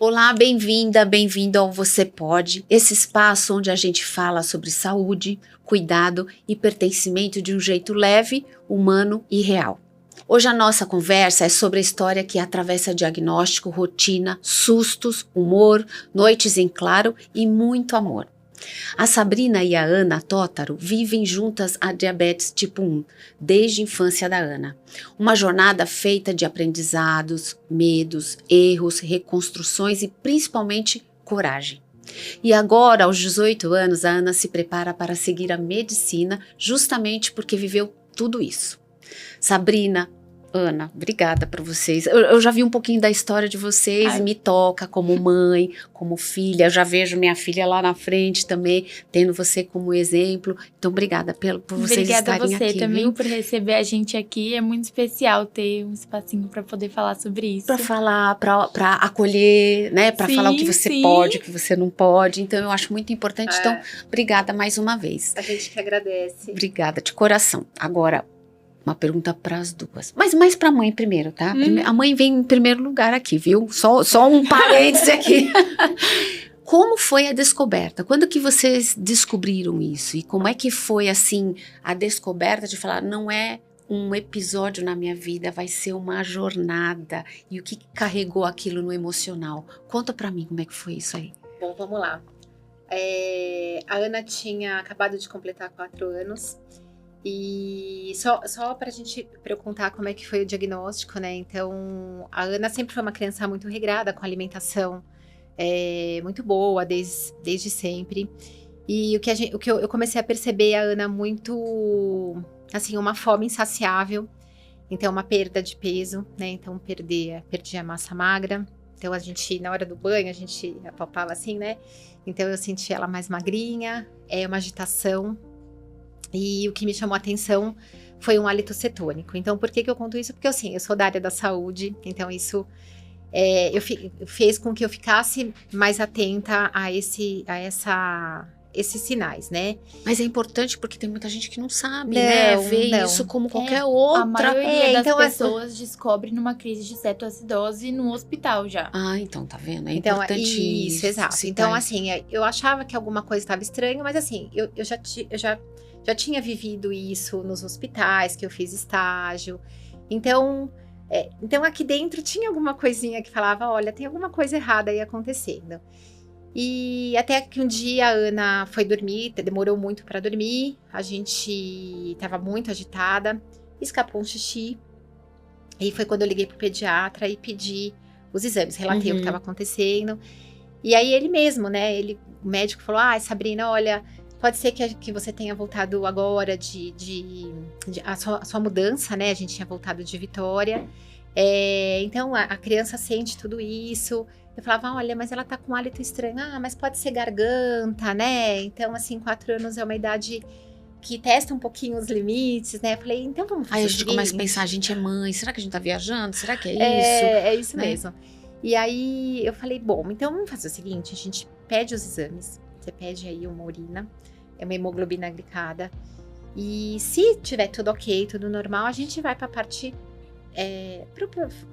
Olá, bem-vinda, bem-vindo ao Você Pode, esse espaço onde a gente fala sobre saúde, cuidado e pertencimento de um jeito leve, humano e real. Hoje a nossa conversa é sobre a história que atravessa diagnóstico, rotina, sustos, humor, noites em claro e muito amor. A Sabrina e a Ana Tótaro vivem juntas a diabetes tipo 1, desde a infância da Ana. Uma jornada feita de aprendizados, medos, erros, reconstruções e principalmente coragem. E agora, aos 18 anos, a Ana se prepara para seguir a medicina justamente porque viveu tudo isso. Sabrina, Ana, obrigada por vocês. Eu já vi um pouquinho da história de vocês e me toca como mãe, como filha. Eu já vejo minha filha lá na frente também, tendo você como exemplo. Então, obrigada por vocês estarem aqui. Obrigada a você também viu? por receber a gente aqui. É muito especial ter um espacinho para poder falar sobre isso. Para falar, para acolher, né? Para falar o que você pode, o que você não pode. Então, eu acho muito importante. Então, obrigada mais uma vez. A gente que agradece. Obrigada, de coração. Agora, uma pergunta para as duas. Mas mais para a mãe primeiro, tá? A mãe vem em primeiro lugar aqui, viu? Só um parênteses aqui. Como foi a descoberta? Quando que vocês descobriram isso? E como é que foi, assim, a descoberta de falar, não é um episódio na minha vida, vai ser uma jornada. E o que carregou aquilo no emocional? Conta para mim como é que foi isso aí. Bom, vamos lá. A Ana tinha acabado de completar 4 anos. E só pra gente contar como é que foi o diagnóstico, né? Então, a Ana sempre foi uma criança muito regrada, com alimentação muito boa, desde sempre. E o que eu comecei a perceber, a Ana muito, assim, uma fome insaciável. Então, uma perda de peso, né? Então, perdia a massa magra. Então, a gente, na hora do banho, a gente apalpava assim, né? Então, eu sentia ela mais magrinha, uma agitação. E o que me chamou a atenção foi um hálito cetônico. Então, por que eu conto isso? Porque, assim, eu sou da área da saúde, então isso fez com que eu ficasse mais atenta a esses sinais, né? Mas é importante porque tem muita gente que não sabe, né? Vê isso como qualquer outra. A maioria das pessoas descobre numa crise de cetoacidose no hospital já. Ah, então, tá vendo? É importante isso, exato. Então, assim, eu achava que alguma coisa estava estranha, mas assim, eu já tinha vivido isso nos hospitais, que eu fiz estágio. Então aqui dentro tinha alguma coisinha que falava, olha, tem alguma coisa errada aí acontecendo. E até que um dia a Ana foi dormir, demorou muito para dormir, a gente estava muito agitada, escapou um xixi. E foi quando eu liguei pro pediatra e pedi os exames, relatei o que estava acontecendo. E aí ele mesmo, né, o médico falou, Sabrina, olha, pode ser que você tenha voltado agora a sua mudança, né? A gente tinha voltado de Vitória. Então, a criança sente tudo isso. Eu falava, olha, mas ela tá com um hálito estranho. Mas pode ser garganta, né? Então, assim, 4 anos é uma idade que testa um pouquinho os limites, né? Eu falei, então vamos fazer Aí a gente começa a pensar, a gente é mãe, será que a gente tá viajando? Será que é isso? É isso mesmo. E aí, eu falei, bom, então vamos fazer o seguinte, a gente pede os exames. Você pede aí uma urina. É uma hemoglobina glicada. E se tiver tudo ok, tudo normal, a gente vai para a parte...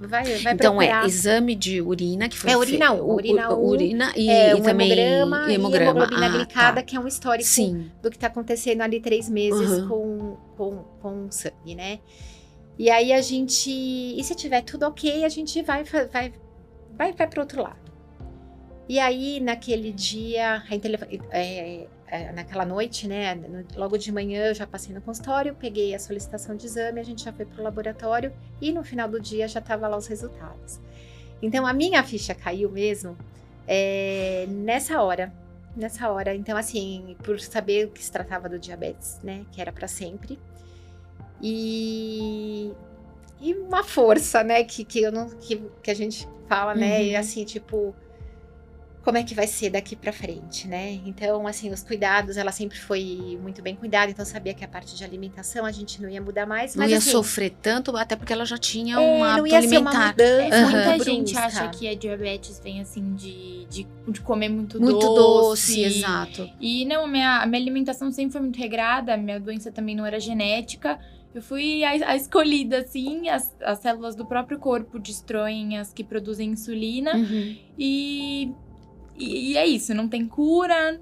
vai então, procurar. Exame de urina, que foi urina e também hemograma e hemoglobina glicada, tá. que é um histórico do que está acontecendo ali 3 meses com o sangue, né? E aí a gente... E se tiver tudo ok, a gente vai para outro lado. E aí, naquele dia, naquela noite, né, logo de manhã eu já passei no consultório, peguei a solicitação de exame, a gente já foi pro laboratório e no final do dia já tava lá os resultados. Então, a minha ficha caiu mesmo nessa hora. Então, assim, por saber que se tratava do diabetes, né, que era para sempre. E uma força, né, que a gente fala, né, e assim, tipo... Como é que vai ser daqui pra frente, né? Então, assim, os cuidados, ela sempre foi muito bem cuidada, então sabia que a parte de alimentação a gente não ia mudar mais. Não mas, ia assim, sofrer tanto, até porque ela já tinha um hábito não ia ser uma alimentar. mudança Muita gente acha que a diabetes vem, assim, de comer muito doce, exato. E não, a minha alimentação sempre foi muito regrada, minha doença também não era genética. Eu fui a escolhida, assim, as células do próprio corpo destroem as que produzem insulina. E é isso, não tem cura,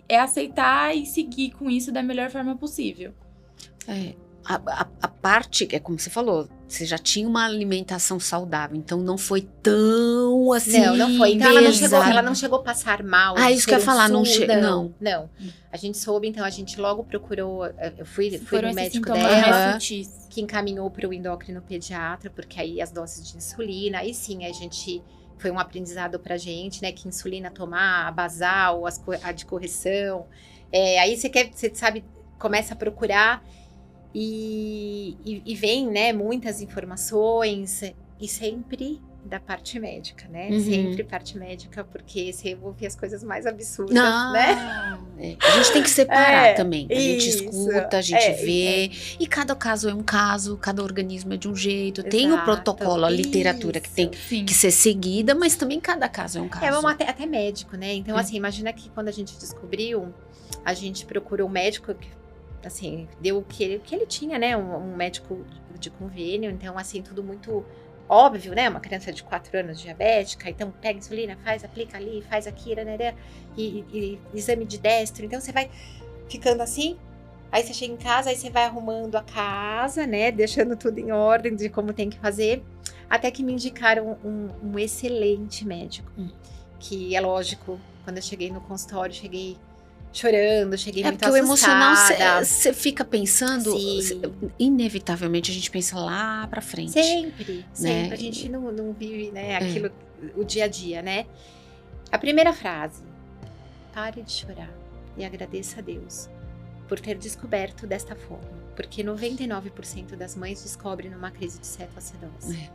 é aceitar e seguir com isso da melhor forma possível. A parte, é como você falou, você já tinha uma alimentação saudável, então não foi tão assim. Não foi. Então ela não chegou a passar mal. Isso que eu ia falar, não. A gente soube, então a gente logo procurou. Eu fui no médico dela, que encaminhou para o endócrino pediatra, porque aí as doses de insulina, aí sim a gente. Foi um aprendizado pra gente, né? Que insulina tomar, a basal, a de correção. Aí você sabe, começa a procurar. E vem, né, muitas informações e sempre da parte médica, né? Sempre parte médica, porque você ouve as coisas mais absurdas, né? A gente tem que separar também. A gente escuta, a gente vê. E cada caso é um caso, cada organismo é de um jeito. Tem o protocolo, a literatura que tem que ser seguida, mas também cada caso é um caso. Até médico, né? Então, assim, imagina que quando a gente descobriu, a gente procurou um médico que, assim, deu o que ele tinha, né? Um médico de convênio. Então, assim, tudo muito óbvio, né? Uma criança de 4 anos diabética. Então, pega insulina, aplica ali, faz aquilo, né? E exame de destro. Então, você vai ficando assim. Aí, você chega em casa, aí você vai arrumando a casa, né? Deixando tudo em ordem de como tem que fazer. Até que me indicaram um excelente médico. Que, é lógico, quando eu cheguei no consultório, cheguei chorando, cheguei muito assustada. Porque o emocional, você fica pensando, inevitavelmente a gente pensa lá pra frente. Sempre. Né? A gente não vive, né, aquilo, o dia a dia, né? A primeira frase: pare de chorar e agradeça a Deus por ter descoberto desta forma. Porque 99% das mães descobrem numa crise de cetoacidose.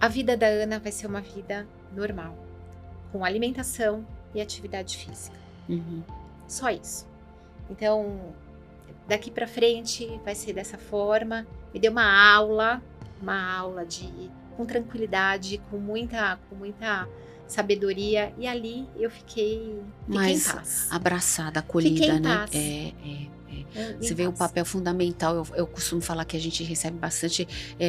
A vida da Ana vai ser uma vida normal, com alimentação e atividade física. Só isso. Então, daqui pra frente vai ser dessa forma. Me deu uma aula com tranquilidade, com muita sabedoria. E ali eu fiquei em paz. Abraçada, acolhida, né? Paz. Você vê o papel fundamental. Eu costumo falar que a gente recebe bastante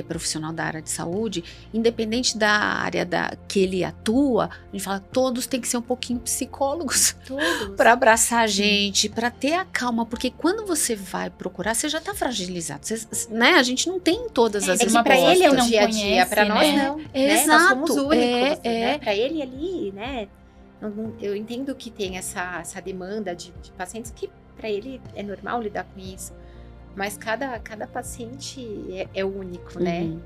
profissional da área de saúde, independente da área que ele atua. A gente fala, todos têm que ser um pouquinho psicólogos para abraçar a gente, para ter a calma, porque quando você vai procurar, você já tá fragilizado, né? A gente não tem todas as respostas. Para ele é o dia a dia, para nós não. Exato. Nós somos únicos, né? Para ele ali, né? Eu entendo que tem essa demanda de pacientes que para ele é normal lidar com isso, mas cada paciente é único, né? Então,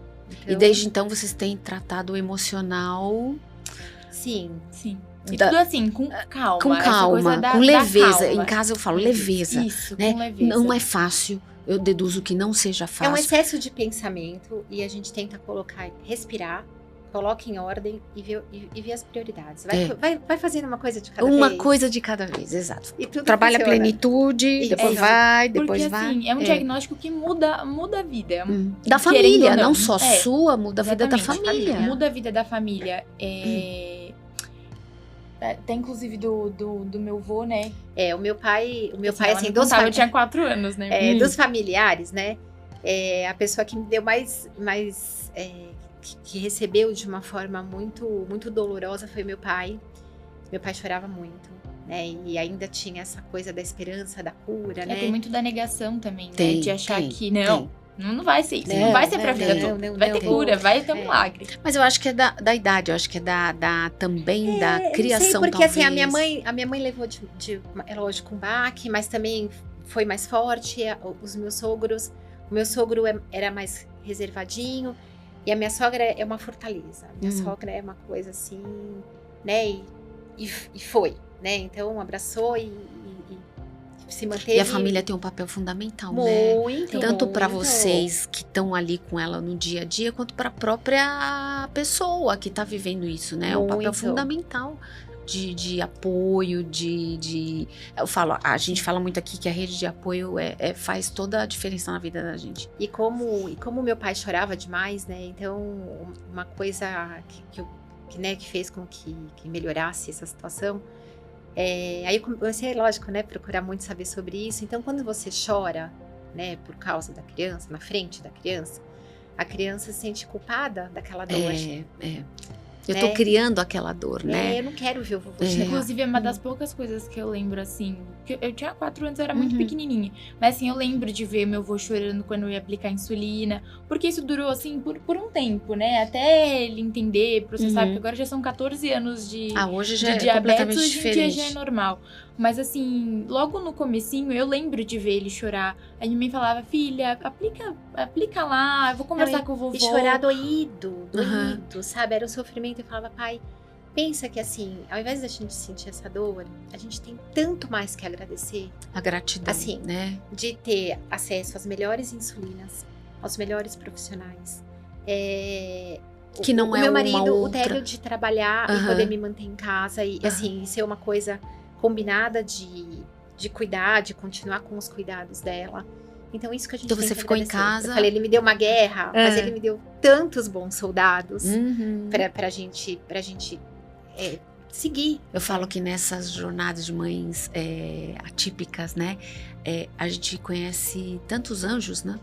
e desde então vocês têm tratado o emocional? Sim. E tudo assim, com calma. Com calma, com leveza. Em casa eu falo leveza. Isso, né? Com leveza. Não é fácil. Eu deduzo que não seja fácil. É um excesso de pensamento e a gente tenta respirar, coloca em ordem e vê as prioridades. Vai fazendo uma coisa de cada vez. Uma coisa de cada vez, exato. E tudo trabalha funciona. A plenitude, depois vai, depois porque, vai. Assim, é um diagnóstico que muda a vida. Da família, não só sua, muda a vida da exatamente. família. Muda a vida da família. Tem inclusive do meu avô, né? O meu pai assim, eu tinha 4 anos, né? Dos familiares, né? A pessoa que me deu mais que recebeu de uma forma muito, muito dolorosa foi meu pai. Meu pai chorava muito, né? E ainda tinha essa coisa da esperança, da cura, né? Tem muito da negação também, né? De achar que não vai ser isso, não vai ser pra vida toda. Vai ter cura, vai ter um milagre. Mas eu acho que é da idade, eu acho que é também da criação, porque talvez. Assim, a minha mãe levou é lógico, um baque, mas também foi mais forte. O meu sogro era mais reservadinho. E a minha sogra é uma fortaleza. A minha sogra é uma coisa assim, né? E foi, né? Então, abraçou e se manteve. E a família tem um papel fundamental, né? Muito. Tanto para vocês que estão ali com ela no dia a dia, quanto para a própria pessoa que está vivendo isso, né? É um papel fundamental de apoio, eu falo, a gente fala muito aqui que a rede de apoio faz toda a diferença na vida da gente. E como meu pai chorava demais, né? Então, uma coisa que fez com que melhorasse essa situação, aí eu comecei, lógico, né, procurar muito saber sobre isso. Então, quando você chora, né, por causa da criança, na frente da criança, a criança se sente culpada daquela dor. Eu tô criando aquela dor, né? Eu não quero ver o vovô chorar. Inclusive, é uma das poucas coisas que eu lembro, assim... Que eu tinha 4 anos, eu era muito pequenininha. Mas, assim, eu lembro de ver meu avô chorando quando eu ia aplicar insulina. Porque isso durou, assim, por um tempo, né? Até ele entender, processar. Porque agora já são 14 anos de hoje já de é diabetes, completamente hoje em dia diferente. já é normal. Mas, assim, logo no comecinho, eu lembro de ver ele chorar. Aí minha mãe falava, filha, aplica lá, eu vou conversar com o vovô. E chorar doído, sabe? Era um sofrimento. Eu falava, pai, pensa que assim, ao invés da gente sentir essa dor, a gente tem tanto mais que agradecer. A gratidão, assim, né? De ter acesso às melhores insulinas, aos melhores profissionais. Que não o é meu uma marido, o outra. tédio de trabalhar e poder me manter em casa e assim, ser uma coisa combinada de cuidar, de continuar com os cuidados dela. Então isso que a gente Então tem você que ficou em agradecer. casa. Eu falei, ele me deu uma guerra, mas ele me deu tantos bons soldados pra gente seguir. Eu falo que nessas jornadas de mães atípicas, né? A gente conhece tantos anjos, né?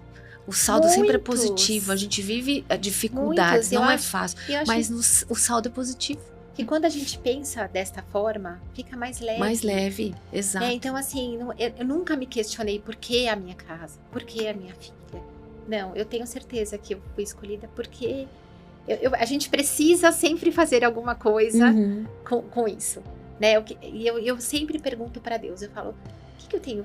O saldo sempre é positivo. A gente vive dificuldades, não é fácil. Mas o saldo é positivo. Que quando a gente pensa desta forma, fica mais leve. Mais leve, exato. Então, assim, eu nunca me questionei por que a minha casa, por que a minha filha. Não, eu tenho certeza que eu fui escolhida porque a gente precisa sempre fazer alguma coisa com isso, né? E eu sempre pergunto para Deus, eu falo, o que eu tenho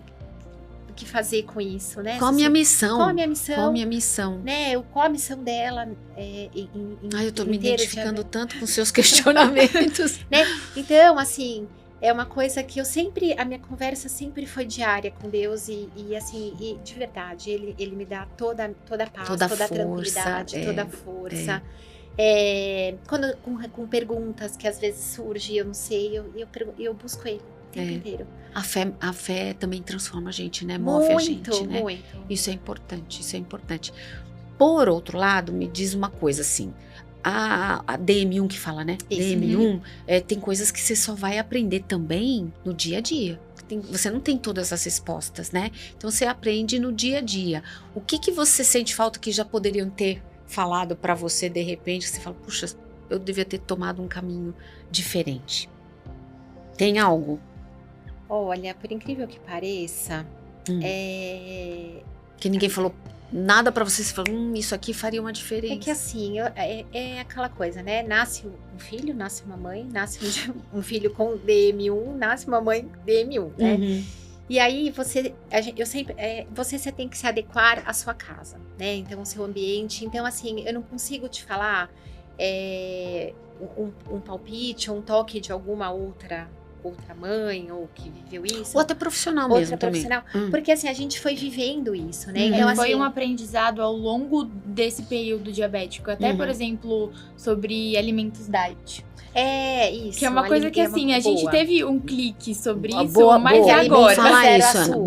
que fazer com isso, né? Qual a minha missão? Qual a minha missão? Qual a minha missão? Né? Qual a missão dela? Eu tô me identificando tanto com seus questionamentos. Né? Então, assim, é uma coisa que a minha conversa sempre foi diária com Deus e assim, e de verdade, ele me dá toda a paz, toda a tranquilidade, toda a força. Quando com perguntas que às vezes surgem, eu não sei, eu busco ele o tempo inteiro. A fé também transforma a gente, né? Move a gente, né? Muito. Isso é importante. Por outro lado, me diz uma coisa assim, a DM1 que fala, né? Isso. DM1, tem coisas que você só vai aprender também no dia a dia. Você não tem todas as respostas, né? Então você aprende no dia a dia. O que você sente falta que já poderiam ter falado pra você de repente, que você fala, puxa, eu devia ter tomado um caminho diferente. Tem algo? Olha, por incrível que pareça, que ninguém falou nada pra você falou, isso aqui faria uma diferença. É que assim, é aquela coisa, né? Nasce um filho, nasce uma mãe, nasce um filho com DM1, nasce uma mãe DM1, né? E aí você tem que se adequar à sua casa, né? Então, o seu ambiente. Então, assim, eu não consigo te falar um palpite ou um toque de alguma outra mãe ou que viveu isso. Ou até profissional mesmo também. Porque assim, a gente foi vivendo isso, né? Então, Então, foi assim, um aprendizado ao longo desse período diabético. Até, por exemplo, sobre alimentos diet. Isso. Que é uma coisa que, assim, a gente teve um clique sobre isso, boa, mas boa. agora. Falar isso, Ana.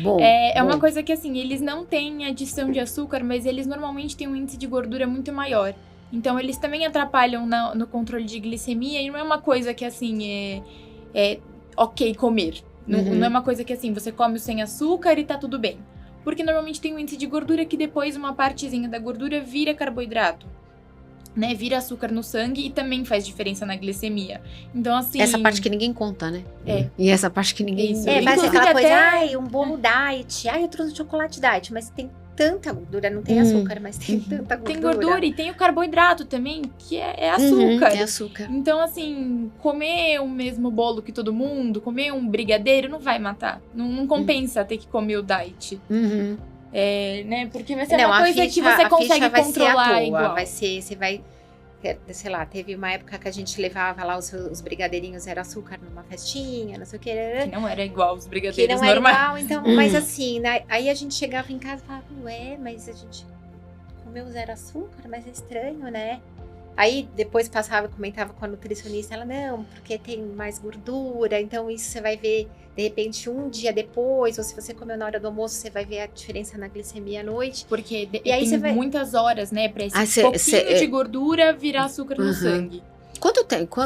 Bom. É uma coisa que, assim, eles não têm adição de açúcar, mas eles normalmente têm um índice de gordura muito maior. Então, eles também atrapalham no controle de glicemia. E não é uma coisa que, assim, é ok comer. Não é uma coisa que, assim, você come sem açúcar e tá tudo bem. Porque normalmente tem um índice de gordura que depois uma partezinha da gordura vira carboidrato. Né, vira açúcar no sangue e também faz diferença na glicemia. Então, assim... Essa parte que ninguém conta, né? E essa parte que ninguém... mas é aquela coisa, um bolo diet, eu trouxe chocolate diet, mas tem tanta gordura, não tem açúcar, mas tem tanta gordura. Tem gordura e tem o carboidrato também, que é açúcar. É açúcar. Então, assim, comer o mesmo bolo que todo mundo, comer um brigadeiro, não vai matar. Não compensa ter que comer o diet. Né? Porque vai ser uma coisa que você consegue controlar igual. Você vai, sei lá, teve uma época que a gente levava lá os brigadeirinhos, era açúcar numa festinha, não sei o que. Que não era igual os brigadeiros que não normais. Era igual, então, mas assim, né, aí a gente chegava em casa e falava, mas a gente comeu zero açúcar, mas é estranho, né? Aí depois passava e comentava com a nutricionista, ela, não, porque tem mais gordura, então isso você vai ver, de repente, um dia depois, ou se você comeu na hora do almoço, você vai ver a diferença na glicemia à noite. Porque tem muitas horas, né, pra esse pouquinho de gordura virar açúcar no sangue. Quanto tempo?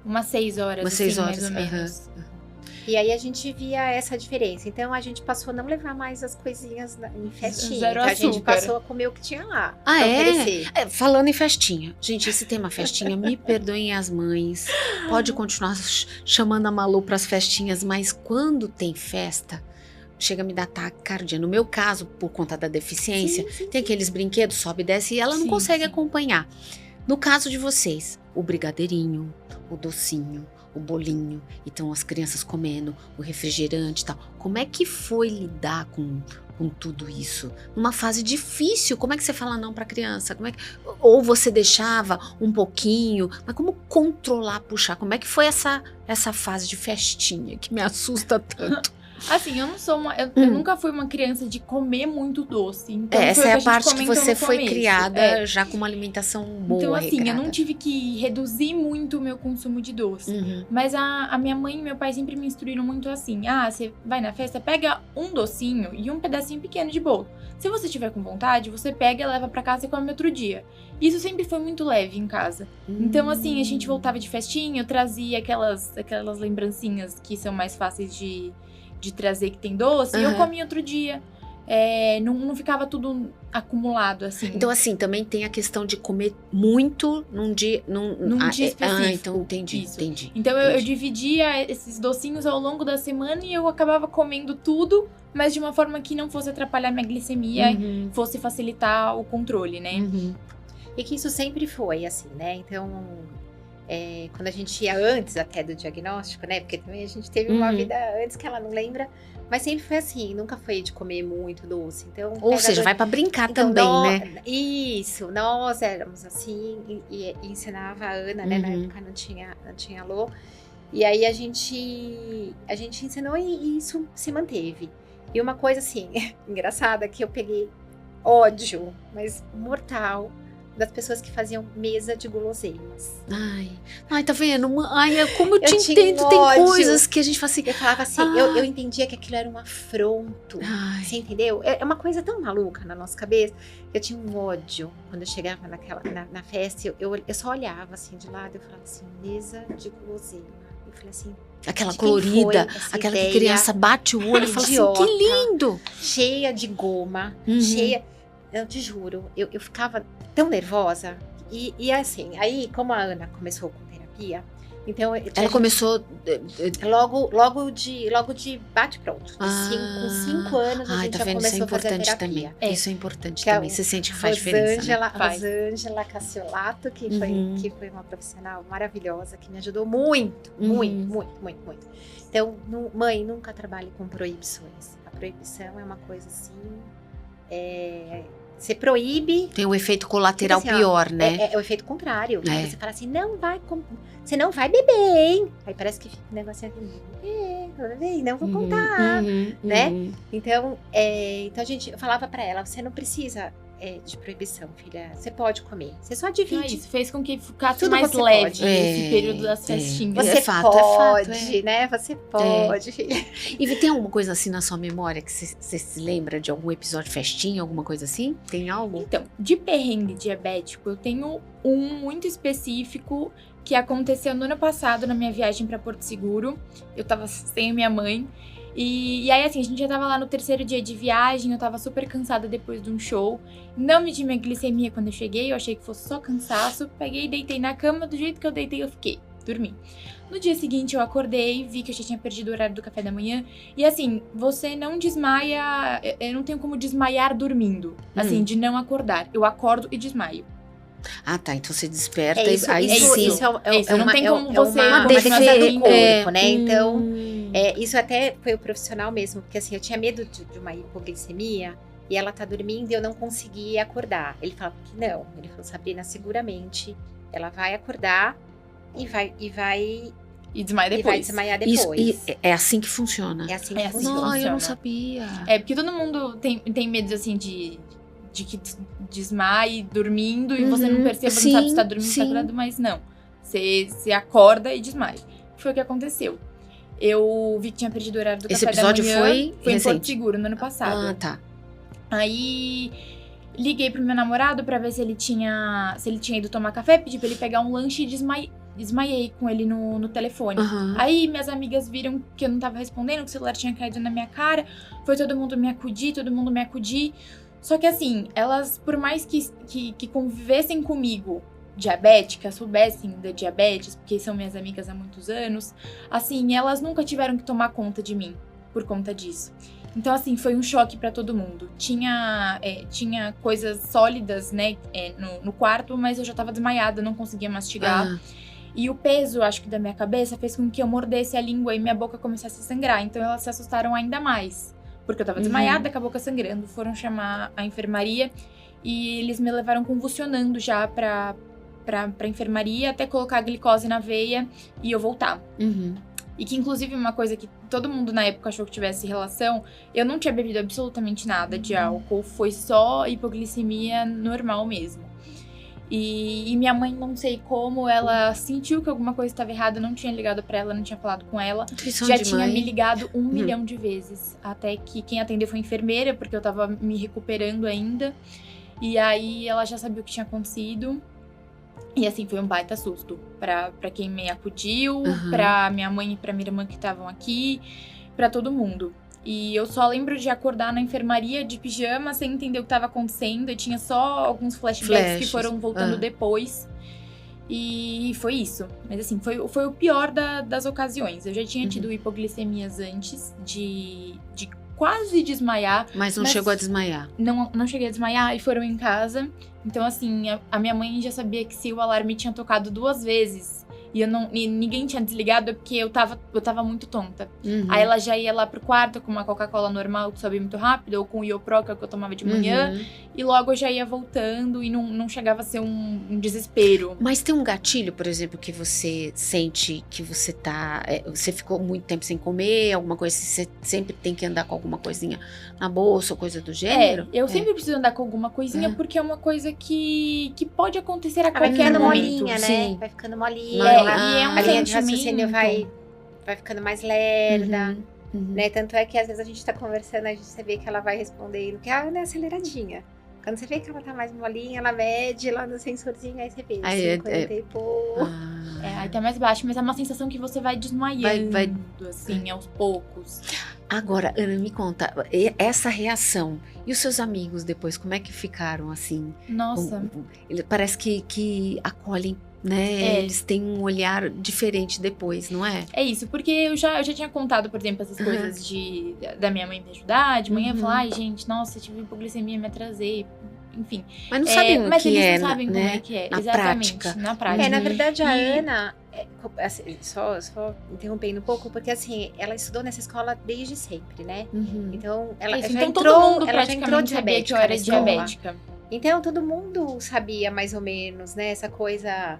Umas 6 horas, Umas 6 assim, horas, mais ou menos. E aí a gente via essa diferença. Então a gente passou a não levar mais as coisinhas em festinha. Zero Então, a gente açúcar. passou a comer o que tinha lá. Ah, pra é? oferecer. Falando em festinha. Gente, esse tema festinha, me perdoem as mães. Pode continuar chamando a Malu pras festinhas, mas quando tem festa, chega a me dar taquicardia. No meu caso, por conta da deficiência, Sim, tem aqueles brinquedos, sobe e desce, e ela não Sim, consegue sim. acompanhar. No caso de vocês, o brigadeirinho, o docinho, o bolinho, então as crianças comendo, o refrigerante e tal. Como é que foi lidar com tudo isso? Numa fase difícil, como é que você fala não pra criança? Ou você deixava um pouquinho, mas como controlar, puxar? Como é que foi essa fase de festinha que me assusta tanto? Assim, eu não sou eu nunca fui uma criança de comer muito doce. Então foi o Essa é a a gente parte que comentou você no foi começo. criada já com uma alimentação boa, Então, assim, eu regrada. não tive que reduzir muito o meu consumo de doce. Uhum. Mas a minha mãe e meu pai sempre me instruíram muito assim. Ah, você vai na festa, pega um docinho e um pedacinho pequeno de bolo. Se você tiver com vontade, você pega, leva pra casa e come outro dia. Isso sempre foi muito leve em casa. Então, assim, a gente voltava de festinha, eu trazia aquelas lembrancinhas que são mais fáceis de trazer, que tem doce, e eu Uhum. comia outro dia. Não ficava tudo acumulado, assim. Então, assim, também tem a questão de comer muito num dia... Num dia específico. então entendi, Isso. entendi. Então eu entendi. dividia esses docinhos ao longo da semana e eu acabava comendo tudo, mas de uma forma que não fosse atrapalhar minha glicemia, Uhum. fosse facilitar o controle, né? Uhum. E que isso sempre foi assim, né? Então, quando a gente ia antes até do diagnóstico, né? Porque também a gente teve uma Uhum. vida antes que ela não lembra, mas sempre foi assim, nunca foi de comer muito doce. Então, Ou pega seja, dois- vai pra brincar Então, também, nó- né? Isso, nós éramos assim, e ensinava a Ana, né? Na Uhum. época não tinha Lô. E aí a gente ensinou e isso se manteve. E uma coisa assim, engraçada, que eu peguei ódio, mas mortal, das pessoas que faziam mesa de guloseimas. Ai, tá vendo? Ai, como eu te tinha entendo, tem ódio. coisas que a gente fala assim... Eu falava assim, eu entendia que aquilo era um afronto. Ai, Você entendeu? É uma coisa tão maluca na nossa cabeça. Eu tinha um ódio quando eu chegava na festa. Eu só olhava assim de lado. Eu falava assim, mesa de guloseima. Eu falei assim, aquela de quem colorida, foi essa aquela que a ideia criança bate o olho e fala assim, idiota, que lindo! cheia de goma, Uhum. cheia. Eu te juro, eu ficava tão nervosa. E assim, aí como a Ana começou com terapia, então Ela começou... logo de bate-pronto. Com 5 anos a Ai, gente tá já vendo? Isso é começou a fazer importante terapia. também. Isso é importante Que é também. Você sente que faz diferença, né? Rosângela Cassiolato, que foi uma profissional maravilhosa, que me ajudou muito, Uhum. muito. Então, mãe, nunca trabalhe com proibições. A proibição é uma coisa assim, você proíbe... Tem um efeito colateral Tipo assim, ó, pior, né? É o efeito contrário. É. Você fala assim, você não vai beber, hein? Aí parece que fica um negócio assim, vou beber, não vou contar. né? Então, eu falava pra ela, você não precisa de proibição, filha. Você pode comer. Você só Então, divide. isso fez com que ficasse Tudo mais você leve pode. esse período das festinhas. Você É fato, pode, é. né? Você pode, filha. E tem alguma coisa assim na sua memória que você se lembra de algum episódio de festinha, alguma coisa assim? Tem algo? Então, de perrengue diabético, eu tenho um muito específico que aconteceu no ano passado, na minha viagem pra Porto Seguro. Eu tava sem a minha mãe. E aí, assim, a gente já tava lá no 3º dia de viagem, eu tava super cansada depois de um show. Não medi minha glicemia quando eu cheguei, eu achei que fosse só cansaço. Peguei e deitei na cama, do jeito que eu deitei, eu fiquei, dormi. No dia seguinte, eu acordei, vi que eu já tinha perdido o horário do café da manhã. E assim, você não desmaia, eu não tenho como desmaiar dormindo. Assim, de não acordar. Eu acordo e desmaio. Ah, tá. Então você desperta Isso, e aí isso, sim. isso é não uma, tem é como uma- você é uma continuar defesa do dormindo. corpo, né? Então, isso até foi o profissional mesmo, porque assim, eu tinha medo de uma hipoglicemia e ela tá dormindo e eu não conseguia acordar. Ele falava que não. Ele falou, Sabrina, seguramente ela vai acordar e vai E desmaia vai depois. desmaiar Isso, depois. é assim que funciona. É assim É que assim. funciona. Não, eu não funciona. sabia. Porque todo mundo tem medo, assim, de que desmaie dormindo e você não Uhum, perceba, sim, não sabe se tá dormindo, se tá sim. acordado, mas não. Você acorda e desmaia. Foi o que aconteceu. Eu vi que tinha perdido o horário do Esse café da episódio manhã. foi Foi em Porto recente? Seguro, no ano passado. Ah, tá. Aí liguei pro meu namorado pra ver se ele tinha ido tomar café, pedi pra ele pegar um lanche e desmaiei com ele no telefone. Aham. Aí minhas amigas viram que eu não tava respondendo, que o celular tinha caído na minha cara. Foi todo mundo me acudir. Só que assim, elas, por mais que convivessem comigo, diabética, soubessem da diabetes, porque são minhas amigas há muitos anos, assim, elas nunca tiveram que tomar conta de mim por conta disso. Então, assim, foi um choque pra todo mundo. Tinha coisas sólidas, né, no quarto, mas eu já tava desmaiada, não conseguia mastigar. Ah. E o peso, acho que da minha cabeça, fez com que eu mordesse a língua e minha boca começasse a sangrar. Então, elas se assustaram ainda mais. Porque eu tava desmaiada, com a boca sangrando. Foram chamar a enfermaria e eles me levaram convulsionando já pra enfermaria, até colocar a glicose na veia e eu voltar. Uhum. E que, inclusive, uma coisa que todo mundo na época achou que tivesse relação, eu não tinha bebido absolutamente nada de álcool, foi só hipoglicemia normal mesmo. E minha mãe, não sei como, ela sentiu que alguma coisa estava errada, não tinha ligado pra ela, não tinha falado com ela. Intuição Já de tinha mãe. me ligado 1 milhão de vezes. Até que quem atendeu foi a enfermeira, porque eu tava me recuperando ainda. E aí ela já sabia o que tinha acontecido. E assim, foi um baita susto pra quem me acudiu, pra minha mãe e pra minha irmã que estavam aqui, pra todo mundo. E eu só lembro de acordar na enfermaria de pijama, sem entender o que tava acontecendo. E tinha só alguns flashbacks que foram voltando depois. E foi isso. Mas assim, foi o pior das ocasiões. Eu já tinha tido hipoglicemias antes de quase desmaiar. Mas não chegou a desmaiar. Não cheguei a desmaiar e foram em casa. Então, assim, a minha mãe já sabia que se o alarme tinha tocado 2 vezes e ninguém tinha desligado, é porque eu tava muito tonta. Aí ela já ia lá pro quarto com uma Coca-Cola normal, que sobe muito rápido, ou com o Iopró, que é o que eu tomava de manhã. E logo eu já ia voltando e não chegava a ser um desespero. Mas tem um gatilho, por exemplo, que você sente que você você ficou muito tempo sem comer, alguma coisa, você sempre tem que andar com alguma coisinha na bolsa ou coisa do gênero? Eu sempre preciso andar com alguma coisinha, porque é uma coisa que pode acontecer a Vai qualquer ficando momento. molinha, né? Sim. Vai ficando molinha. E é um A linha de sentimento. raciocínio vai ficando mais lerda. Uhum. Né? Tanto é que às vezes a gente tá conversando, você vê que ela vai respondendo, que a Ana é aceleradinha. Quando você vê que ela tá mais molinha, ela mede lá no sensorzinho, aí você vê, Aí 50 e pouco. Aí tá mais baixo, mas é uma sensação que você vai desmaiando, assim, aos poucos. Agora, Ana, me conta, essa reação, e os seus amigos depois, como é que ficaram, assim? Nossa. Parece que acolhem, né? Eles têm um olhar diferente depois, não é? É isso, porque eu já tinha contado, por exemplo, essas coisas da minha mãe me ajudar, de manhã falar, ai gente, nossa, eu tive hipoglicemia, me atrasei, enfim. Mas não sabem o mas que eles é, não sabem né? como é que é, Na exatamente, prática. na prática. Na verdade, a Ana, assim, só interrompendo um pouco, porque assim, ela estudou nessa escola desde sempre, né? Então, ela já então entrou, todo mundo ela já entrou praticamente sabia que eu diabética era na escola. diabética. Então, todo mundo sabia mais ou menos, né? Essa coisa...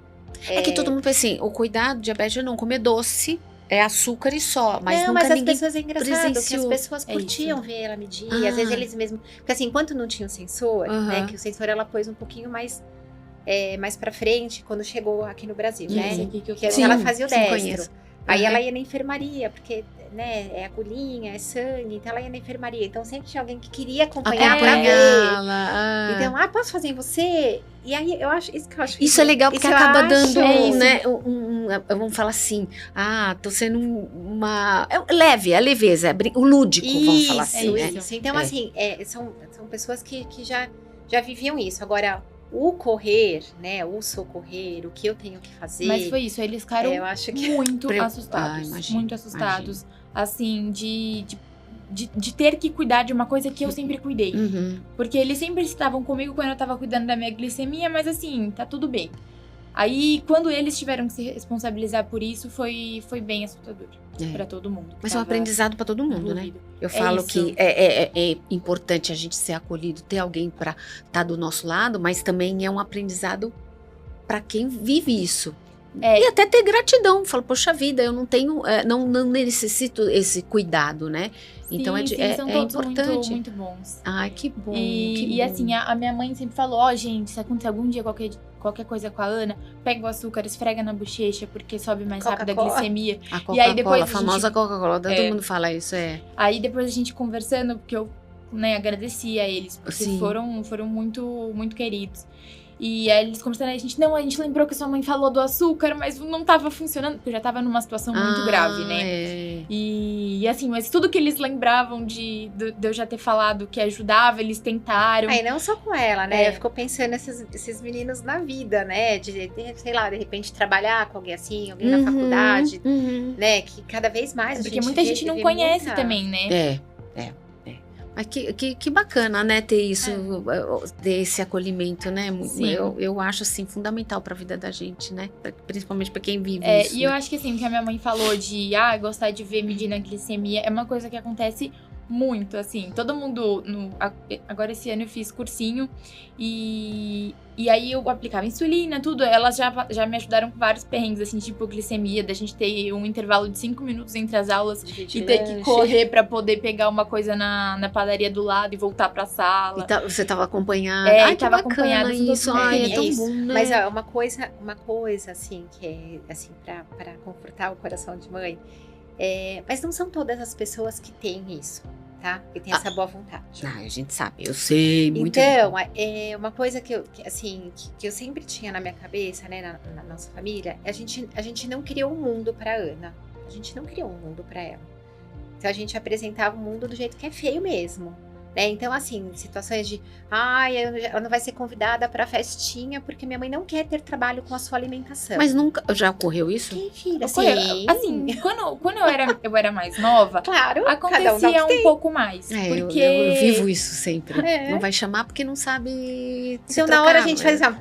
É que todo mundo pensa assim, o cuidado de diabetes é não comer doce, é açúcar e só, mas não, nunca mas as ninguém pessoas é engraçado, que as presenciou. pessoas É curtiam isso. ver ela medir, às vezes eles mesmos... Porque assim, enquanto não tinha o sensor, né? Que o sensor ela pôs um pouquinho mais pra frente, quando chegou aqui no Brasil, Esse né? aqui que eu Que tô- ela fazia o sim, destro. conheço. Aí ela ia na enfermaria, porque, né, é agulhinha, é sangue, então ela ia na enfermaria. Então sempre tinha alguém que queria acompanhar pra ver. Acompanhá-la. Então, posso fazer em você? E aí, eu acho, isso que eu acho... Isso é legal porque isso eu acaba acho- dando, é isso. né, vamos falar assim, tô sendo uma... leve, a leveza, o lúdico, vamos falar assim, né? Isso. Então, É. assim, são pessoas que já viviam isso. Agora, o correr, né, o socorrer, o que eu tenho que fazer... Mas foi isso, eles ficaram eu acho que... muito Pre- assustados. imagino, muito assustados. Assim, de ter que cuidar de uma coisa que eu sempre cuidei. Uhum. Porque eles sempre estavam comigo quando eu tava cuidando da minha glicemia, mas assim, tá tudo bem. Aí, quando eles tiveram que se responsabilizar por isso, foi bem assustador pra todo mundo. que Mas é um tava aprendizado para todo mundo, né? envolvido. Eu falo isso. que é importante a gente ser acolhido, ter alguém para estar do nosso lado, mas também é um aprendizado para quem vive isso. E até ter gratidão. Falo, poxa vida, eu não tenho, não necessito esse cuidado, né? Então Sim, são é todos importante. muito, muito bons. Ai, que bom. E, que e bom. assim, a minha mãe sempre falou, gente, se acontecer algum dia qualquer coisa com a Ana, pega o açúcar, esfrega na bochecha, porque sobe mais rápido a Coca-Cola. glicemia. A E aí depois Coca-Cola, a a famosa Coca-Cola, todo mundo fala isso, Aí depois a gente conversando, porque eu, né, agradeci a eles, porque Sim. foram muito, muito queridos. E aí eles conversaram, a gente lembrou que sua mãe falou do açúcar, mas não tava funcionando, porque eu já tava numa situação muito grave, né? E assim, mas tudo que eles lembravam de eu já ter falado que ajudava, eles tentaram. Aí não só com ela, né? Eu fico pensando esses meninos na vida, né? Sei lá, de repente trabalhar com alguém assim, alguém na faculdade, né? Que cada vez mais porque muita gente não conhece também, né? Mas que bacana, né, ter isso, ter esse acolhimento, né? Eu acho, assim, fundamental pra vida da gente, né? Principalmente pra quem vive isso. E eu acho que, assim, o que a minha mãe falou de, gostar de ver medindo a glicemia é uma coisa que acontece muito, assim. Todo mundo, agora esse ano eu fiz cursinho e aí eu aplicava insulina, tudo. Elas já me ajudaram com vários perrengues, assim, tipo glicemia, da gente ter um intervalo de 5 minutos entre as aulas e ter que correr pra poder pegar uma coisa na padaria do lado e voltar pra sala. Você tava acompanhada? Tava acompanhada isso. É tão bom, né? Mas uma coisa, assim, que é, assim, pra confortar o coração de mãe, mas não são todas as pessoas que têm isso, tá? Que tem essa boa vontade. A gente sabe, eu sei muito. Então, uma coisa que eu sempre tinha na minha cabeça, né, na nossa família, a gente não criou um mundo pra Ana. A gente não criou um mundo pra ela. Então, a gente apresentava o mundo do jeito que é feio mesmo. Né? Então, assim, situações de ela não vai ser convidada pra festinha porque minha mãe não quer ter trabalho com a sua alimentação. Mas nunca já ocorreu isso? Que filha, assim, quando eu era mais nova, claro, acontecia um pouco mais. Porque eu vivo isso sempre. Não vai chamar porque não sabe. Então, na hora a gente faz assim,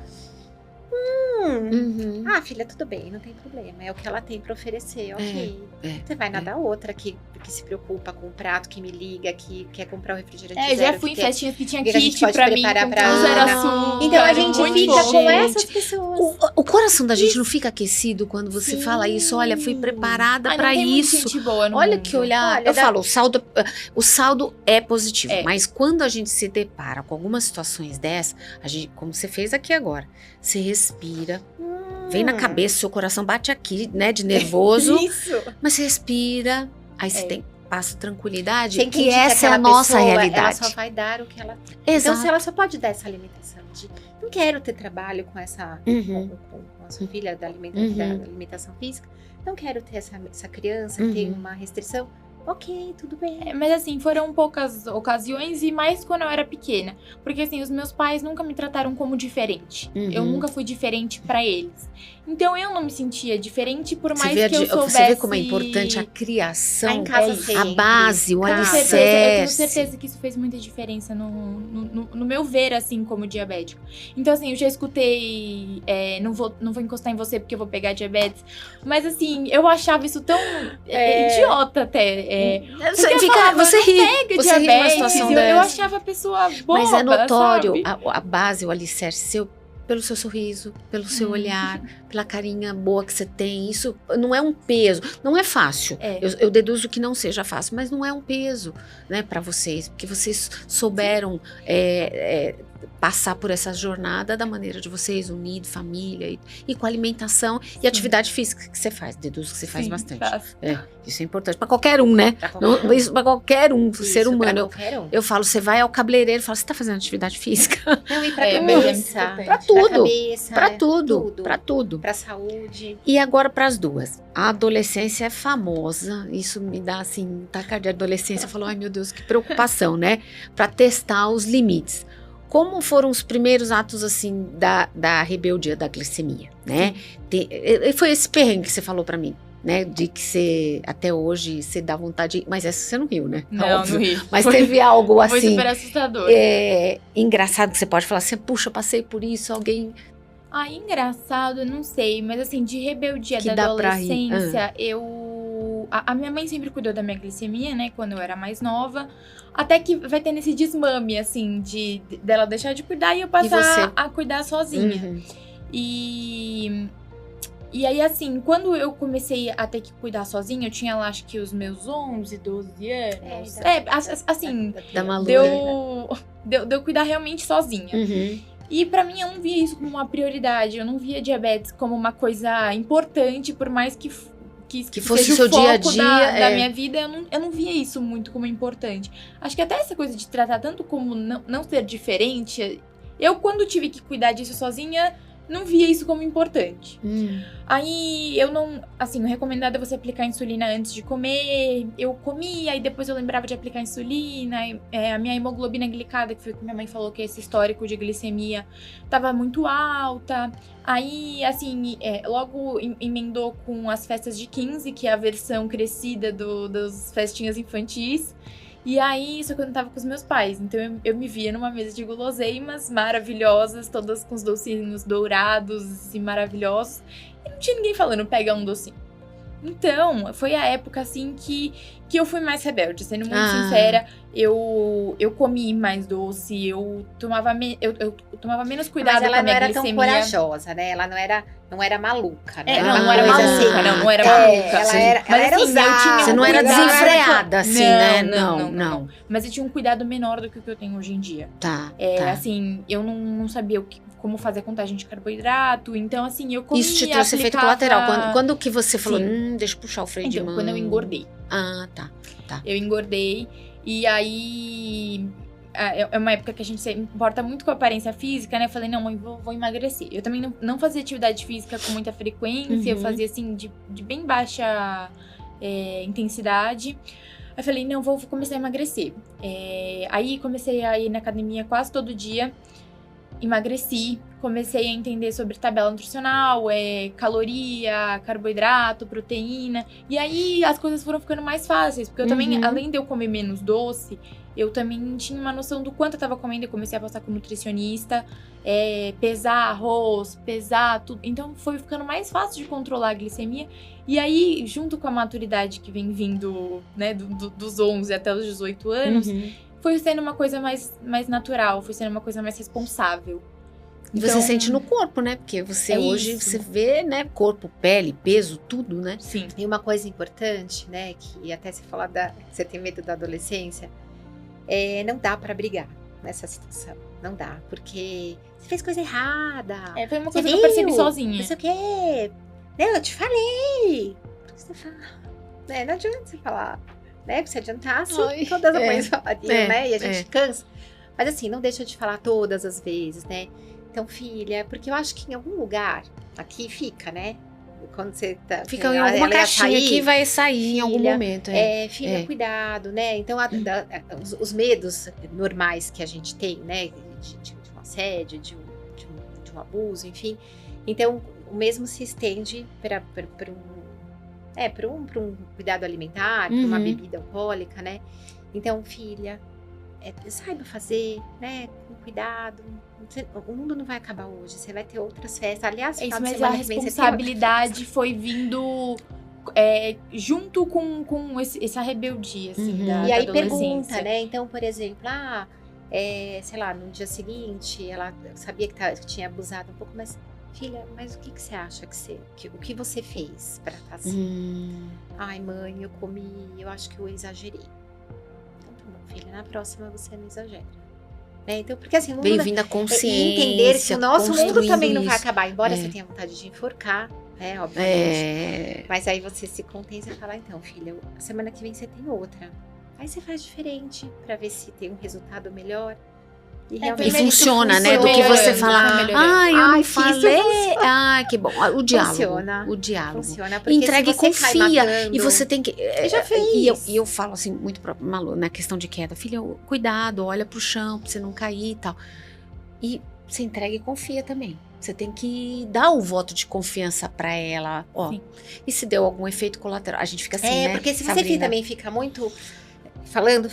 filha, tudo bem, não tem problema. É o que ela tem pra oferecer, ok. Você vai nadar outra que se preocupa com o prato, que me liga, que quer comprar o refrigerante zero. Já fui em festinhas que tinha kit pra mim, com zero açúcar. Então a gente fica com essas pessoas. O coração da gente não fica aquecido quando você fala isso. Olha, fui preparada pra isso. Gente boa no olha mundo. que olhar. Eu falo, o saldo é positivo. Mas quando a gente se depara com algumas situações dessas, a gente, como você fez aqui agora, você respira. Vem na cabeça, seu coração bate aqui, né, de nervoso. Isso. Mas você respira, aí você passa tranquilidade, você que essa é a nossa realidade. Ela só vai dar o que ela... Exato. Então, se ela só pode dar essa alimentação de... Não quero ter trabalho com essa... com a sua filha da alimentação física. Não quero ter essa criança que tem uma restrição. Ok, tudo bem. Mas assim, foram poucas ocasiões e mais quando eu era pequena. Porque assim, os meus pais nunca me trataram como diferente. Eu nunca fui diferente pra eles. Então eu não me sentia diferente por mais que eu soubesse... Você vê como é importante a criação, em casa a base, o alicerce. Eu tenho certeza que isso fez muita diferença no meu ver, assim, como diabético. Então assim, eu já escutei, não vou encostar em você porque eu vou pegar diabetes. Mas assim, eu achava isso tão idiota até. Você ri numa situação dessa. Eu achava a pessoa boba, mas é notório, sabe? a base, o alicerce seu, pelo seu sorriso, pelo seu olhar, pela carinha boa que você tem. Isso não é um peso, não é fácil. Eu deduzo que não seja fácil, mas não é um peso, né, para vocês, porque vocês souberam passar por essa jornada da maneira de vocês, unido, família e com alimentação e atividade física que você faz. Deduzo que você faz bastante. Isso é importante para qualquer um, né? Isso para qualquer um, ser humano. Eu falo, você vai ao cabeleireiro e fala, você tá fazendo atividade física? Não, e pra cabeça. Pra tudo. Pra tudo. Pra tudo. Pra saúde. E agora pras duas. A adolescência é famosa. Isso me dá, assim, tacar de adolescência. Eu falo, ai meu Deus, que preocupação, né? Pra testar os limites. Como foram os primeiros atos, assim, da rebeldia da glicemia, né? Foi esse perrengue que você falou pra mim, né? De que você, até hoje, você dá vontade... Mas essa você não riu, né? Não ri. Mas teve algo, assim... Foi super assustador. Engraçado que você pode falar assim, puxa, passei por isso, alguém... Engraçado, não sei. Mas, assim, de rebeldia que da adolescência, a minha mãe sempre cuidou da minha glicemia, né? Quando eu era mais nova. Até que vai tendo esse desmame, assim, dela deixar de cuidar e eu passar a cuidar sozinha. E aí, assim, quando eu comecei a ter que cuidar sozinha, eu tinha lá, acho que os meus 11, 12 anos. Assim, deu eu cuidar realmente sozinha. E pra mim, eu não via isso como uma prioridade. Eu não via diabetes como uma coisa importante, por mais que fosse o seu dia a dia da minha vida, eu não via isso muito como importante. Acho que até essa coisa de tratar tanto como não ser diferente, Eu, quando tive que cuidar disso sozinha, não via isso como importante. Aí, eu não... Assim, o recomendado é você aplicar insulina antes de comer. Eu comia, aí depois eu lembrava de aplicar insulina. A minha hemoglobina glicada, que foi o que minha mãe falou, que esse histórico de glicemia, tava muito alta. Aí, assim, logo emendou com as festas de 15, que é a versão crescida das festinhas infantis. E aí, isso quando eu tava com os meus pais. Então, eu me via numa mesa de guloseimas maravilhosas, todas com os docinhos dourados e maravilhosos. E não tinha ninguém falando, pega um docinho. Então, foi a época, assim, que eu fui mais rebelde. Sendo muito sincera, eu comi mais doce, eu tomava menos cuidado com a minha glicemia. Mas ela não era tão corajosa, né? Ela não era maluca, né? Não era maluca, não era maluca. Ela era ousada. Você não era desenfreada, assim, né? Não. Mas eu tinha um cuidado menor do que o que eu tenho hoje em dia. Tá. Assim, eu não sabia como fazer a contagem de carboidrato. Então, assim, eu comia, Isso te trouxe efeito colateral. Quando que você falou, Sim. deixa eu puxar o freio de mão? Quando eu engordei. Tá. Eu engordei. E aí... É uma época que a gente se importa muito com a aparência física, né? Eu falei, não, mãe, vou emagrecer. Eu também não fazia atividade física com muita frequência. Eu fazia, assim, de bem baixa intensidade. Aí eu falei, não, vou começar a emagrecer. Aí comecei a ir na academia quase todo dia. Emagreci, comecei a entender sobre tabela nutricional, caloria, carboidrato, proteína. E aí as coisas foram ficando mais fáceis. Porque eu também, além de eu comer menos doce, eu também tinha uma noção do quanto eu tava comendo. Eu comecei a passar com nutricionista, pesar arroz, pesar tudo. Então foi ficando mais fácil de controlar a glicemia. E aí, junto com a maturidade que vem vindo, né, dos 11 até os 18 anos... Foi sendo uma coisa mais natural, foi sendo uma coisa mais responsável. E você sente no corpo, né? Porque você hoje, você vê, né? Corpo, pele, peso, tudo, né? Sim. E uma coisa importante, né? Que até você fala você tem medo da adolescência. Não dá pra brigar nessa situação. Não dá, porque você fez coisa errada. Foi uma coisa que eu percebi sozinha. Não sei o quê. Eu te falei. Por que você fala? Não adianta você falar. Né? Porque se adiantasse, todas as mães falariam, né? E a gente cansa. Mas assim, não deixa de falar todas as vezes, né? Então, filha, porque eu acho que em algum lugar, aqui fica, né? Quando você tá... Fica em alguma caixinha que vai sair em algum momento. Filha, cuidado, né? Então, os medos normais que a gente tem, né? De um assédio, de um abuso, enfim. Então, o mesmo se estende para um cuidado alimentar, para uma bebida alcoólica, né? Então, filha, saiba fazer, né? Com cuidado. O mundo não vai acabar hoje, você vai ter outras festas. Aliás, mas a responsabilidade foi vindo junto com essa rebeldia, assim, da E aí adolescência. pergunta, né? Então, por exemplo, sei lá, no dia seguinte, ela sabia que tinha abusado um pouco, mas... Filha, mas o que você acha o que você fez pra estar assim? Ai, mãe, eu comi, eu acho que eu exagerei. Então tá bom, filha, na próxima você não exagera. Né? Então, porque assim, bem-vinda a consciência. Entender que o nosso mundo também não vai isso. acabar, embora você tenha vontade de enforcar, obviamente. Mas aí você se contém e fala, então, filha, a semana que vem você tem outra. Aí você faz diferente pra ver se tem um resultado melhor. E funciona, né? Do que você falar, eu não falei. Que bom. O diálogo. Funciona, porque entrega e confia. E você tem que... Você já fez. E eu falo assim, muito pra Malu, na questão de queda. Filha, cuidado, olha pro chão, pra você não cair e tal. E você entrega e confia também. Você tem que dar o voto de confiança pra ela. E se deu algum efeito colateral? A gente fica assim, né? Porque se você também fica muito... Falando,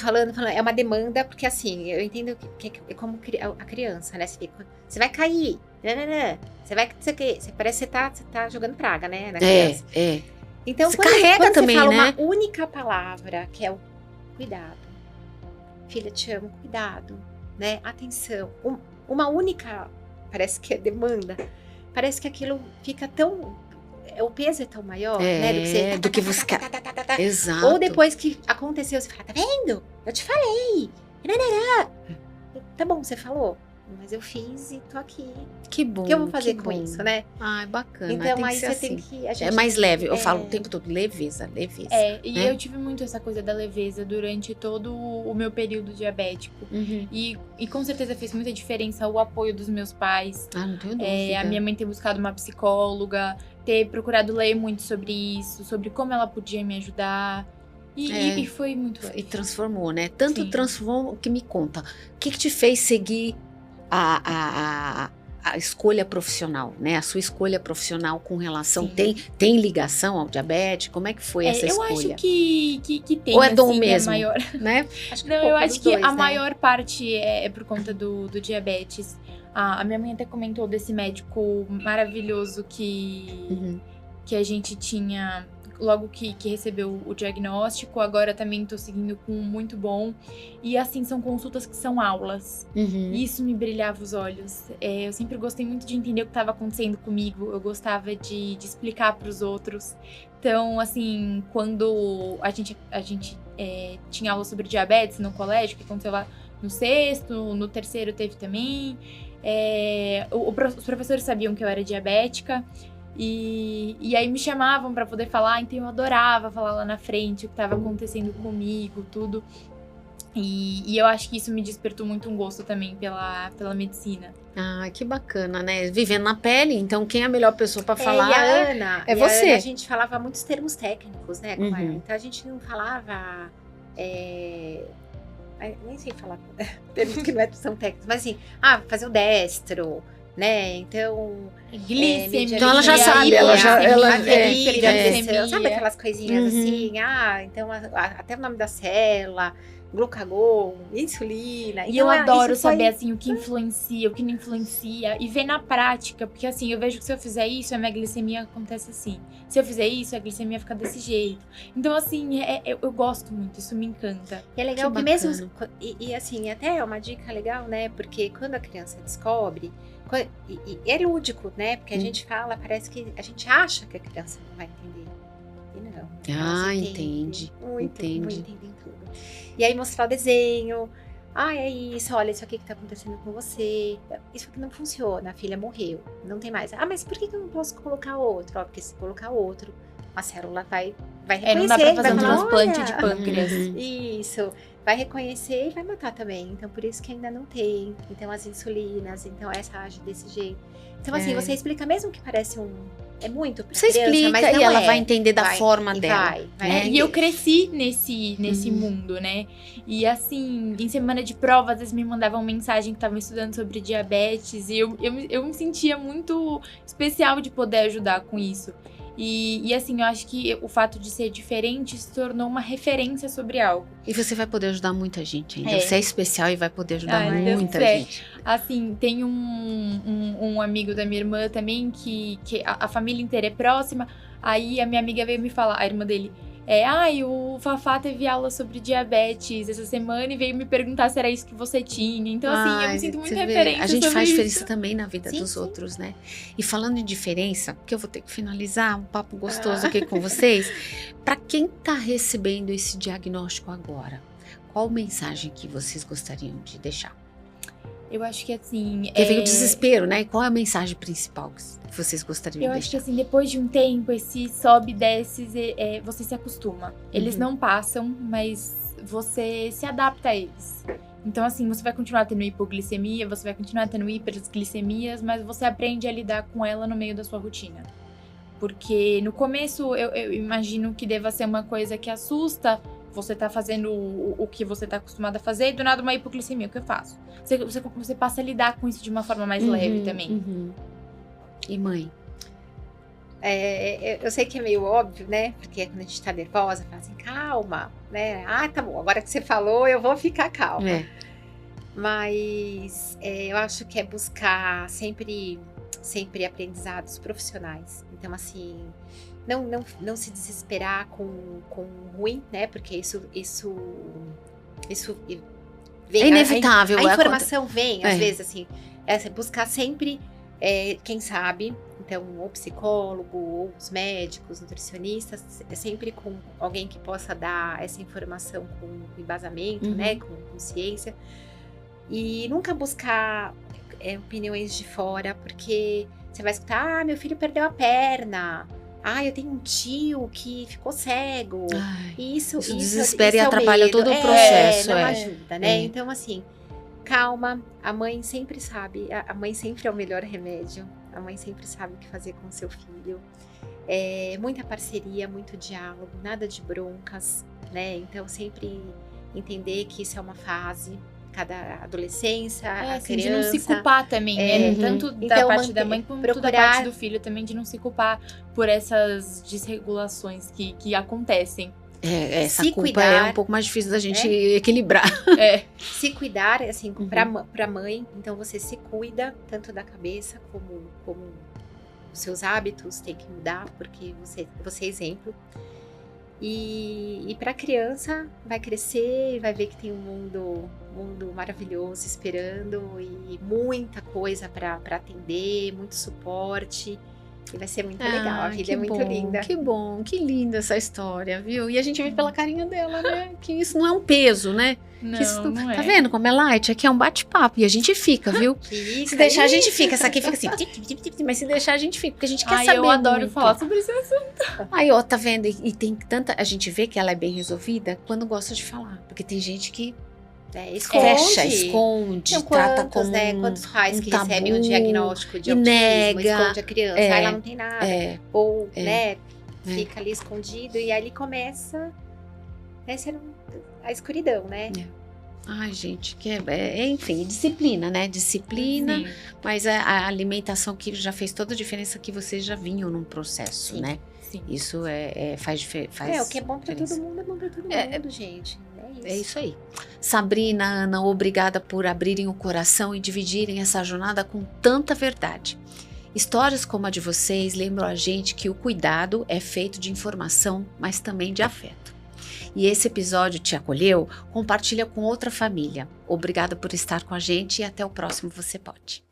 é uma demanda, porque assim, eu entendo que é como a criança, né? Você vai cair, você parece que você tá jogando praga, né? Na criança. Então, você carrega também, você fala né? uma única palavra, que é o cuidado. Filha, te amo, cuidado, né? Atenção. Uma única, parece que é demanda, parece que aquilo fica tão... O peso é tão maior, né? Do que você... Exato. Ou depois que aconteceu, você fala, tá vendo? Eu te falei. Tá bom, você falou. mas eu fiz e tô aqui. Que bom. O que eu vou fazer que com bom. isso, né? Ai, bacana. Então tem aí que ser você assim. tem que... a É gente mais leve. Eu é, falo o tempo todo, leveza. E né? eu tive muito essa coisa da leveza durante todo o meu período diabético. Uhum. E com certeza fez muita diferença o apoio dos meus pais. Ah, não tenho dúvida. A minha mãe ter buscado uma psicóloga, ter procurado ler muito sobre isso, sobre como ela podia me ajudar. E foi muito leve. E transformou, né? Tanto Sim. transformou que me conta. O que te fez seguir a escolha profissional, né? A sua escolha profissional com relação... Sim. Tem ligação ao diabetes? Como é que foi essa Eu escolha? acho que tem, Ou é dom assim, mesmo? a maior... Né? Acho que Não, um pouco eu acho dos que dois, a né? maior parte é por conta do diabetes. A minha mãe até comentou desse médico maravilhoso Uhum. que a gente tinha logo que recebeu o diagnóstico. Agora também tô seguindo com um muito bom. E assim, são consultas que são aulas. Uhum. E isso me brilhava os olhos. Eu sempre gostei muito de entender o que estava acontecendo comigo. Eu gostava de explicar para os outros. Então, assim, quando a gente tinha aula sobre diabetes no colégio, que aconteceu lá no 6º, no 3º teve também. Os professores sabiam que eu era diabética. E aí me chamavam para poder falar, então eu adorava falar lá na frente o que estava acontecendo comigo, tudo. E eu acho que isso me despertou muito um gosto também pela medicina. Ah, que bacana, né? Vivendo na pele, então quem é a melhor pessoa para falar E a Ana, é você. A gente falava muitos termos técnicos, né, com Uhum. ela. Então a gente não falava... nem sei falar termos que não são técnicos, mas assim, fazer o destro, né? Então... Glicemia. Então ela já sabe, ela já- ela- hiperglicemia. sabe aquelas coisinhas Uhum. assim? Então até o nome da célula, glucagon, insulina. E Então, eu adoro isso foi- saber, assim, o que influencia, o que não influencia. E ver na prática, porque assim, eu vejo que se eu fizer isso, a minha glicemia acontece assim. Se eu fizer isso, a glicemia fica desse jeito. Então, assim, eu gosto muito, isso me encanta. E é legal Que que mesmo... bacana. E assim, até é uma dica legal, né? Porque quando a criança descobre... E é lúdico, né? Porque a gente fala, parece que... A gente acha que a criança não vai entender. E não. Ah, elas entende. Muito, Entende. muito, entendem tudo. E aí mostrar o desenho. É isso, olha, isso aqui que tá acontecendo com você. Isso aqui não funciona, a filha morreu. Não tem mais. Mas por que eu não posso colocar outro? Porque se colocar outro, a célula vai reconhecer. Não dá pra fazer vai um falar, transplante "Olha, de pâncreas. Uhum. Isso, vai reconhecer e vai matar também. Então, por isso que ainda não tem. Então, as insulinas, então essa age desse jeito. Então, assim, você explica, mesmo que parece é muito pra Você criança, explica mas não e ela é. vai entender da Vai, forma e dela. vai né? entender. E eu cresci nesse Uhum. mundo, né? E assim, em semana de prova, às vezes me mandavam mensagem que estavam estudando sobre diabetes. E eu me sentia muito especial de poder ajudar com isso. E assim, eu acho que o fato de ser diferente se tornou uma referência sobre algo. E você vai poder ajudar muita gente ainda. Você é especial e vai poder ajudar Ai, Deus muita do céu. gente. Assim, tem um amigo da minha irmã também, que a família inteira é próxima. Aí a minha amiga veio me falar, a irmã dele, o Fafá teve aula sobre diabetes essa semana e veio me perguntar se era isso que você tinha. Então, assim, eu me sinto muito você vê, referência a gente sobre faz isso. diferença também na vida Sim, dos sim. outros, né? E falando em diferença, porque eu vou ter que finalizar um papo gostoso aqui com vocês. Para quem tá recebendo esse diagnóstico agora, qual mensagem que vocês gostariam de deixar? Eu acho que assim... Porque vem o desespero, né? E qual é a mensagem principal que vocês gostariam Eu de acho que deixar? assim, depois de um tempo, esse sobe e desce, você se acostuma. Eles não passam, mas você se adapta a eles. Então, assim, você vai continuar tendo hipoglicemia, você vai continuar tendo hiperglicemias, mas você aprende a lidar com ela no meio da sua rotina. Porque no começo, eu imagino que deva ser uma coisa que assusta. Você tá fazendo o que você tá acostumado a fazer e do nada uma hipoglicemia, o que eu faço? Você passa a lidar com isso de uma forma mais leve também. Uhum. E mãe? Eu sei que é meio óbvio, né? Porque quando a gente tá nervosa, fala assim, calma, né? Tá bom, agora que você falou, eu vou ficar calma. Mas eu acho que é buscar sempre aprendizados profissionais. Então, assim, não se desesperar com o ruim, né? Porque isso vem. É inevitável. A informação vem, às vezes, assim. Buscar sempre quem sabe. Então, ou psicólogo, ou os médicos, nutricionistas, sempre com alguém que possa dar essa informação com embasamento, né? Com ciência. E nunca buscar opiniões de fora, porque você vai escutar, meu filho perdeu a perna. Eu tenho um tio que ficou cego. Isso desespera e é o atrapalha medo. todo o processo. Não ajuda, né? Então, assim, calma. A mãe sempre sabe. A mãe sempre é o melhor remédio. A mãe sempre sabe o que fazer com o seu filho. Muita parceria, muito diálogo, nada de broncas, né? Então, sempre entender que isso é uma fase. Cada adolescência, a assim, criança. de não se culpar também, né? Tanto da parte da mãe quanto da parte do filho também, de não se culpar por essas desregulações que acontecem. Essa se culpa cuidar, é um pouco mais difícil da gente equilibrar. Se cuidar, assim, pra mãe, então você se cuida, tanto da cabeça como os seus hábitos tem que mudar, porque você é exemplo. E para a criança vai crescer e vai ver que tem um mundo maravilhoso esperando e muita coisa para atender, muito suporte. E vai ser muito legal, a vida é muito linda. Que bom, que linda essa história, viu? E a gente vê pela carinha dela, né? Que isso não é um peso, né? Não é. Tá vendo como é light? Aqui é um bate-papo e a gente fica, viu? Se deixar a gente fica, essa aqui fica assim, mas se deixar a gente fica, porque a gente quer saber eu adoro muito. falar sobre esse assunto. Aí, ó, tá vendo? E tem tanta, a gente vê que ela é bem resolvida quando gosta de falar, porque tem gente que fecha, esconde, então, trata como quantos pais que tabu, recebem um diagnóstico de autismo, nega, esconde a criança, aí ela não tem nada, ou, fica ali escondido, e aí ele começa a escuridão, né? Ai, gente, enfim, disciplina, né? Disciplina, sim. Mas a alimentação que já fez toda a diferença, que vocês já vinham num processo, sim. Né? Sim. Isso faz o que é bom pra todo mundo é bom pra todo mundo, gente. É isso aí. Sabrina, Ana, obrigada por abrirem o coração e dividirem essa jornada com tanta verdade. Histórias como a de vocês lembram a gente que o cuidado é feito de informação, mas também de afeto. E esse episódio te acolheu? Compartilha com outra família. Obrigada por estar com a gente e até o próximo Você Pode.